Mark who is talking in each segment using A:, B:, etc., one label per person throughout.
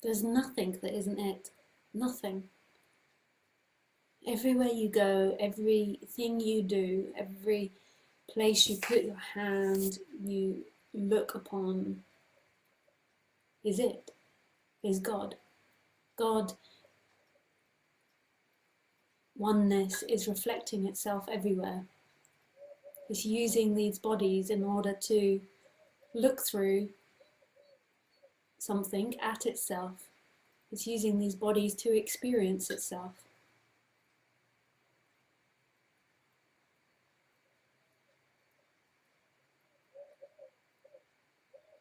A: There's nothing that isn't it. Nothing. Everywhere you go, everything you do, every place you put your hand, you look upon, is it, is God. God, oneness, is reflecting itself everywhere. It's using these bodies in order to look through something at itself. It's using these bodies to experience itself.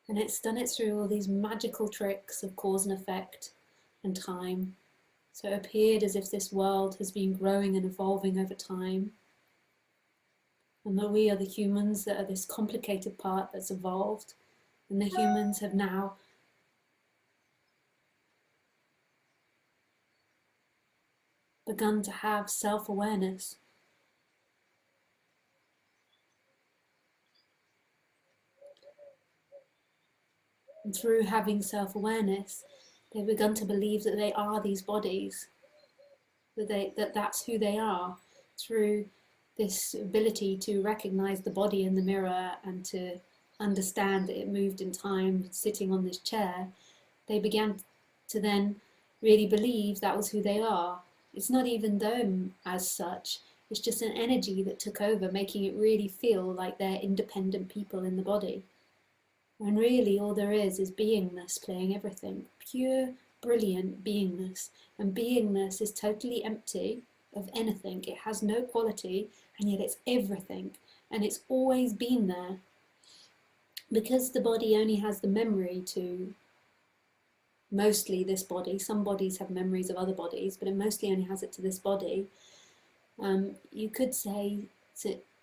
A: And it's done it through all these magical tricks of cause and effect and time. So it appeared as if this world has been growing and evolving over time. And that we are the humans that are this complicated part that's evolved. And the humans have now begun to have self-awareness. And through having self-awareness, they've begun to believe that they are these bodies, that that's who they are, through this ability to recognize the body in the mirror and to understand that it moved in time sitting on this chair. They began to then really believe that was who they are. It's not even them as such, it's just an energy that took over, making it really feel like they're independent people in the body. When really all there is beingness playing everything, pure, brilliant beingness. And beingness is totally empty of anything. It has no quality, and yet it's everything. And it's always been there. Because the body only has the memory to mostly this body. Some bodies have memories of other bodies, but it mostly only has it to this body. You could say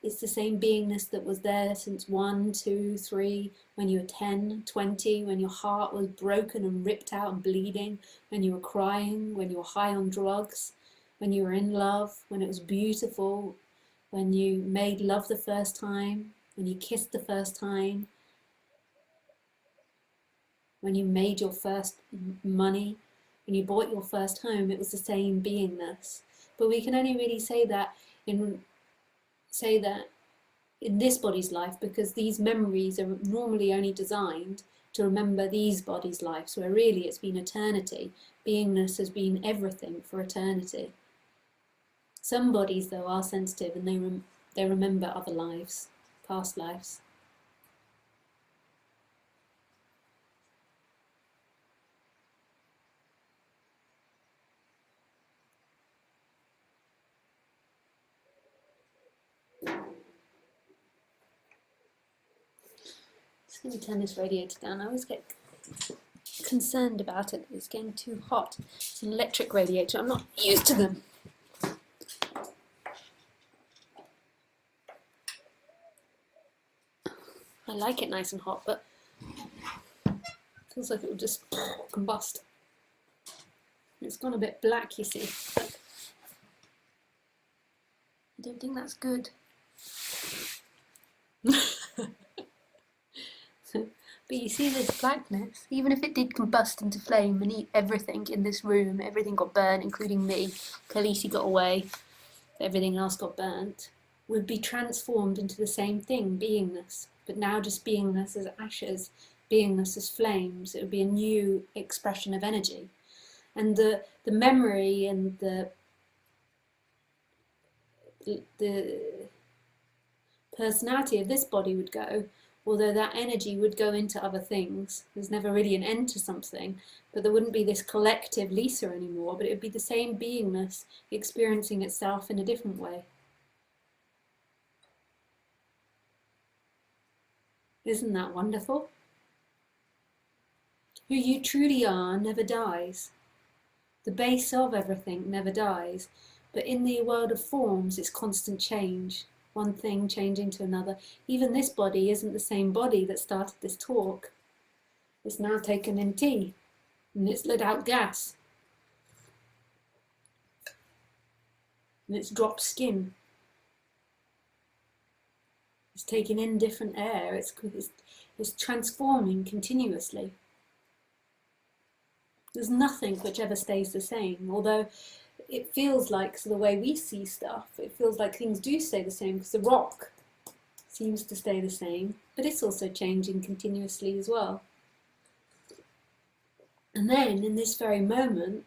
A: it's the same beingness that was there since 1, 2, 3, when you were 10, 20, when your heart was broken and ripped out and bleeding, when you were crying, when you were high on drugs, when you were in love, when it was beautiful, when you made love the first time, when you kissed the first time, when you made your first money, when you bought your first home. It was the same beingness. But we can only really say that in this body's life, because these memories are normally only designed to remember these bodies' lives, where really it's been eternity. Beingness has been everything for eternity. Some bodies, though, are sensitive, and they remember other lives, past lives. Just going to turn this radiator down. I always get concerned about it. It's getting too hot. It's an electric radiator. I'm not used to them. I like it nice and hot, but it feels like it will just combust. It's gone a bit black, you see. But I don't think that's good. But you see this blackness, even if it did combust into flame and eat everything in this room, everything got burned, including me. Khaleesi got away, everything else got burnt, would be transformed into the same thing, beingness. But now just beingness as ashes, beingness as flames. It would be a new expression of energy. And the memory and the personality of this body would go, although that energy would go into other things. There's never really an end to something, but there wouldn't be this collective Lisa anymore, but it would be the same beingness experiencing itself in a different way. Isn't that wonderful? Who you truly are never dies. The base of everything never dies, but in the world of forms it's constant change. One thing changing to another. Even this body isn't the same body that started this talk. It's now taken in tea, and it's let out gas, and it's dropped skin. It's taking in different air. It's transforming continuously. There's nothing which ever stays the same, although it feels like, so the way we see stuff, it feels like things do stay the same because the rock seems to stay the same, but it's also changing continuously as well. And then in this very moment,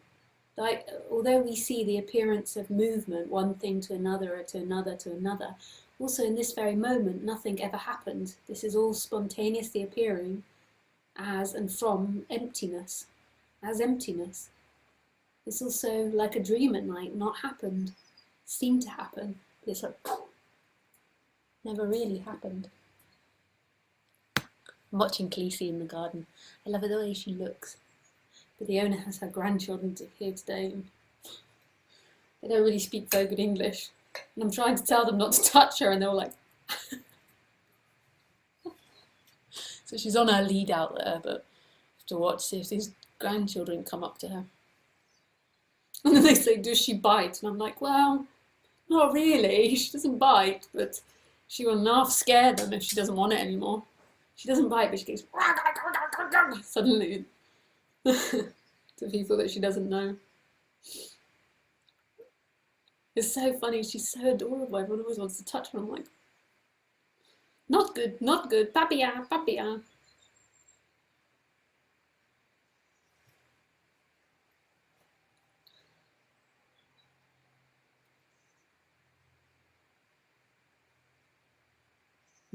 A: like, although we see the appearance of movement, one thing to another, to another, to another, also in this very moment, nothing ever happened. This is all spontaneously appearing as and from emptiness, as emptiness. It's also like a dream at night, not happened, seemed to happen, but it's like, never really happened. I'm watching Khaleesi in the garden. I love the way she looks. But the owner has her grandchildren here today. And they don't really speak very good English. And I'm trying to tell them not to touch her, and they're all like... So she's on her lead out there, but I have to watch, see if these grandchildren come up to her. And then they say, does she bite? And I'm like, well, not really. She doesn't bite, but she will half scare them if she doesn't want it anymore. She doesn't bite, but she goes suddenly to people that she doesn't know. It's so funny. She's so adorable. Everyone always wants to touch her. I'm like, not good, not good. Papia, papia.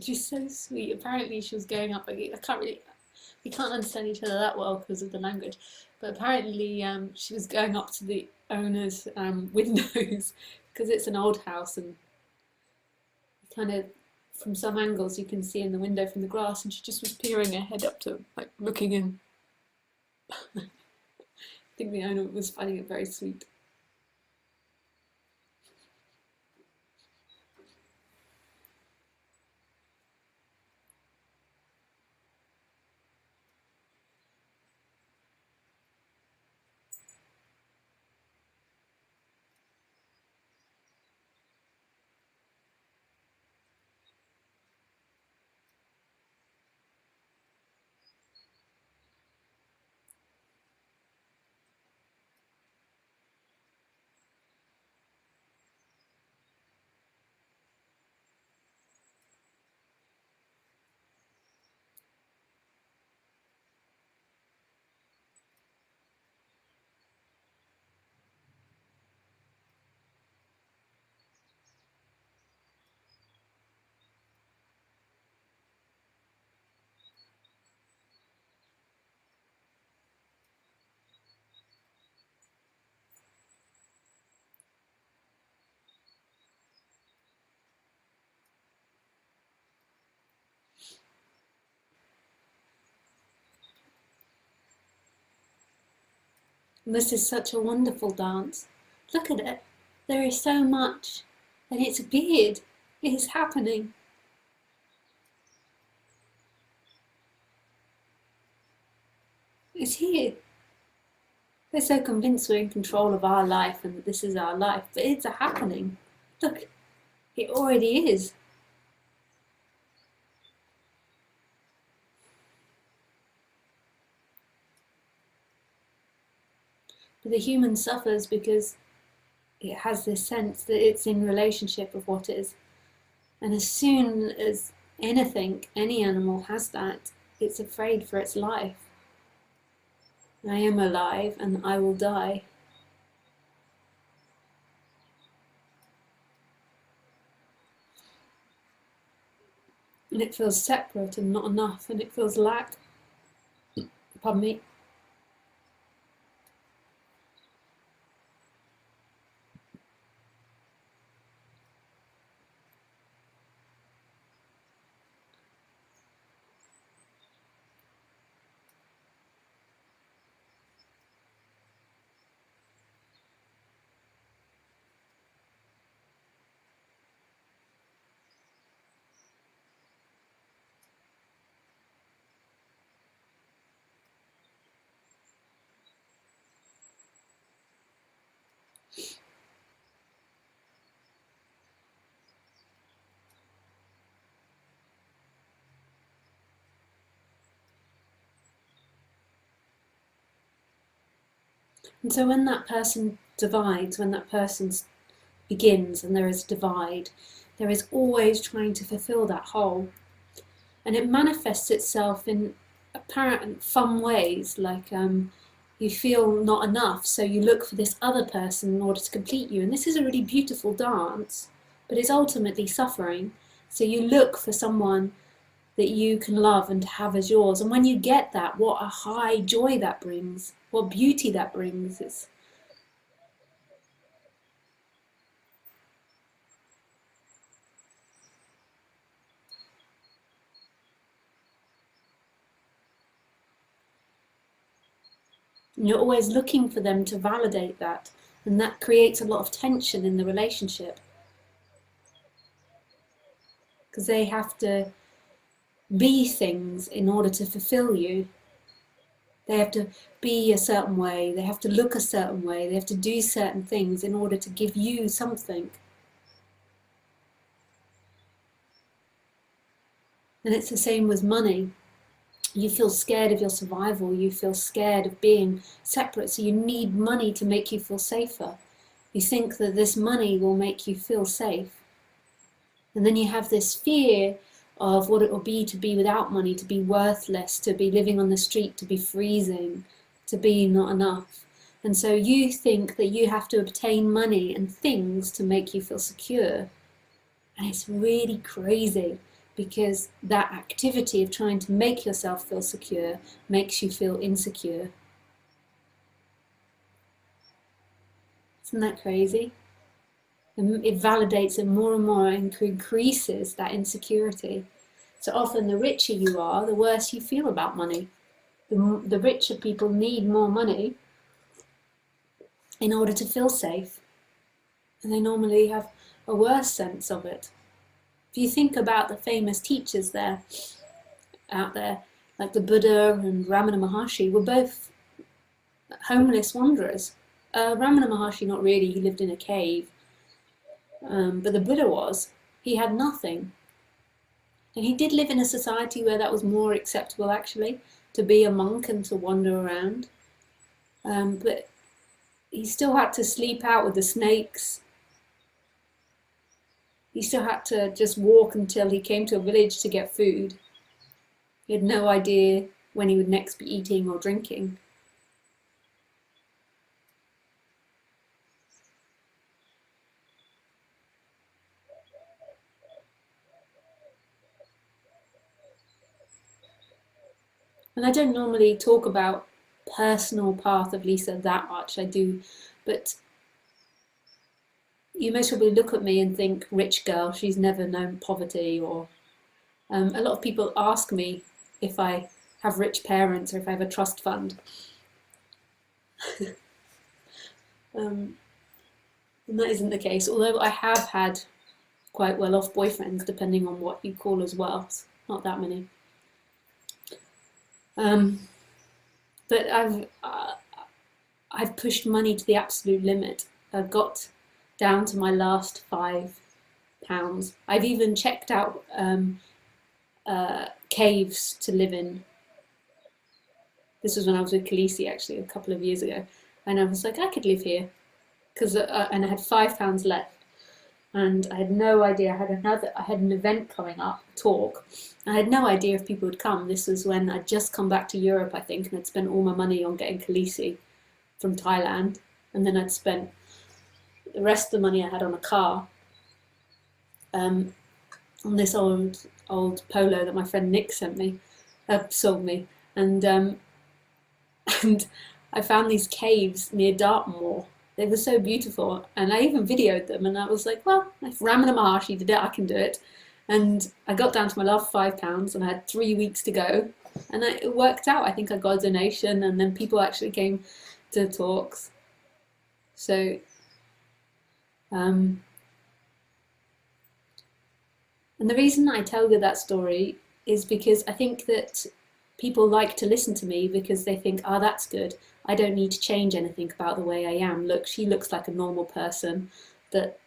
A: She's so sweet. Apparently she was going up, we can't understand each other that well because of the language, but apparently she was going up to the owner's windows because it's an old house, and kind of from some angles you can see in the window from the grass, and she just was peering her head up to, like, looking in. I think the owner was finding it very sweet. And this is such a wonderful dance. Look at it. There is so much, and it's weird. It is happening. It's here. We're so convinced we're in control of our life and that this is our life, but it's a happening. Look, it already is. But the human suffers because it has this sense that it's in relationship with what is. And as soon as anything, any animal has that, it's afraid for its life. I am alive and I will die. And it feels separate and not enough, and it feels lack. Pardon me. And so when that person divides, when that person begins and there is a divide, there is always trying to fulfill that whole. And it manifests itself in apparent fun ways, like you feel not enough, so you look for this other person in order to complete you. And this is a really beautiful dance, but it's ultimately suffering. So you look for someone that you can love and have as yours. And when you get that, what a high joy that brings, what beauty that brings. And you're always looking for them to validate that. And that creates a lot of tension in the relationship. Because they have to be things in order to fulfill you. They have to be a certain way, they have to look a certain way, they have to do certain things in order to give you something. And it's the same with money. You feel scared of your survival, you feel scared of being separate, so you need money to make you feel safer. You think that this money will make you feel safe. And then you have this fear of what it will be to be without money, to be worthless, to be living on the street, to be freezing, to be not enough. And so you think that you have to obtain money and things to make you feel secure. And it's really crazy, because that activity of trying to make yourself feel secure makes you feel insecure. Isn't that crazy? And it validates it more and more and increases that insecurity. So often the richer you are, the worse you feel about money. The richer people need more money in order to feel safe. And they normally have a worse sense of it. If you think about the famous teachers out there, like the Buddha and Ramana Maharshi, were both homeless wanderers. Ramana Maharshi, not really, he lived in a cave. But the Buddha was. He had nothing. And he did live in a society where that was more acceptable, actually, to be a monk and to wander around. But he still had to sleep out with the snakes. He still had to just walk until he came to a village to get food. He had no idea when he would next be eating or drinking. And I don't normally talk about personal path of Lisa that much, I do, but you most probably look at me and think, rich girl, she's never known poverty, or a lot of people ask me if I have rich parents or if I have a trust fund. And that isn't the case, although I have had quite well-off boyfriends, depending on what you call as wealth. Not that many. But I've pushed money to the absolute limit. I've got down to my last £5. I've even checked out caves to live in. This was when I was with Khaleesi, actually, a couple of years ago, and I was like, I could live here, and I had £5 left. And I had no idea. I had an event coming up, a talk. I had no idea if people would come. This was when I'd just come back to Europe, I think, and I'd spent all my money on getting Khaleesi from Thailand. And then I'd spent the rest of the money I had on a car, on this old Polo that my friend Nick sold me. And and I found these caves near Dartmoor. They were so beautiful, and I even videoed them, and I was like, well, if Ramana Maharshi did it, I can do it. And I got down to my last £5, and I had 3 weeks to go, and it worked out. I think I got a donation, and then people actually came to the talks. So, and the reason I tell you that story is because I think that people like to listen to me because they think, oh, that's good. I don't need to change anything about the way I am. Look, she looks like a normal person that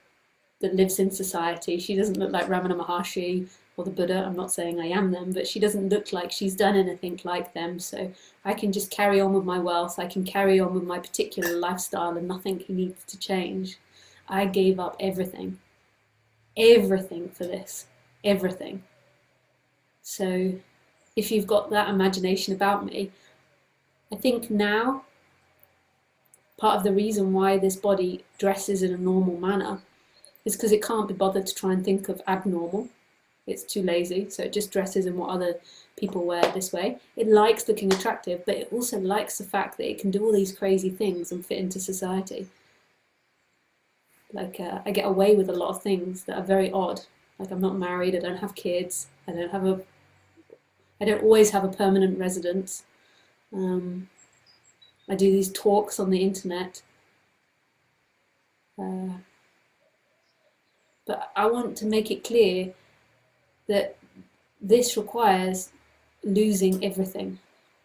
A: lives in society. She doesn't look like Ramana Maharshi. or the Buddha. I'm not saying I am them, but she doesn't look like she's done anything like them. So I can just carry on with my wealth. I can carry on with my particular lifestyle, and nothing needs to change. I gave up everything for this, everything. So if you've got that imagination about me, I think now part of the reason why this body dresses in a normal manner is because it can't be bothered to try and think of abnormal. It's too lazy, so it just dresses in what other people wear this way. It likes looking attractive, but it also likes the fact that it can do all these crazy things and fit into society. Like I get away with a lot of things that are very odd. Like I'm not married, I don't have kids, I don't always have a permanent residence. I do these talks on the internet. But I want to make it clear that this requires losing everything.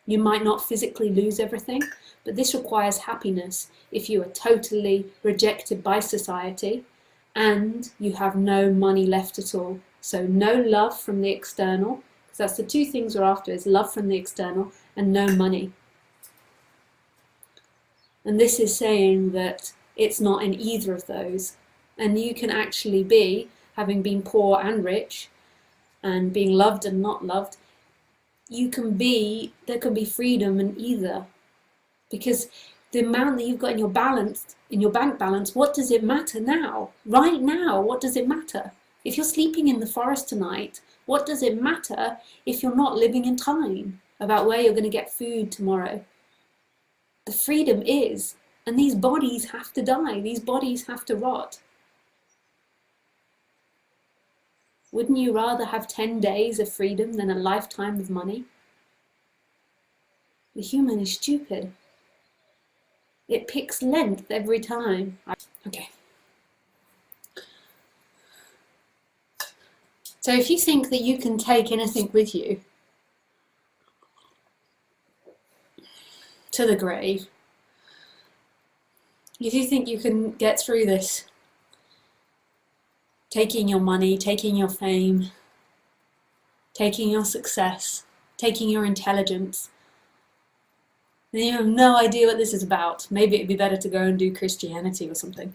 A: You might not physically lose everything, but this requires happiness if you are totally rejected by society and you have no money left at all. So no love from the external, because that's the two things we're after, is love from the external and no money. And this is saying that it's not in either of those. And you can actually be, having been poor and rich, and being loved and not loved, there can be freedom in either. Because the amount that you've got in your bank balance, what does it matter now? Right now, what does it matter? If you're sleeping in the forest tonight, what does it matter if you're not living in time about where you're going to get food tomorrow? The freedom is, and these bodies have to die, these bodies have to rot. Wouldn't you rather have 10 days of freedom than a lifetime of money? The human is stupid. It picks length every time. Okay. So if you think that you can take anything with you to the grave, if you think you can get through this, taking your money, taking your fame, taking your success, taking your intelligence, then you have no idea what this is about. Maybe it'd be better to go and do Christianity or something.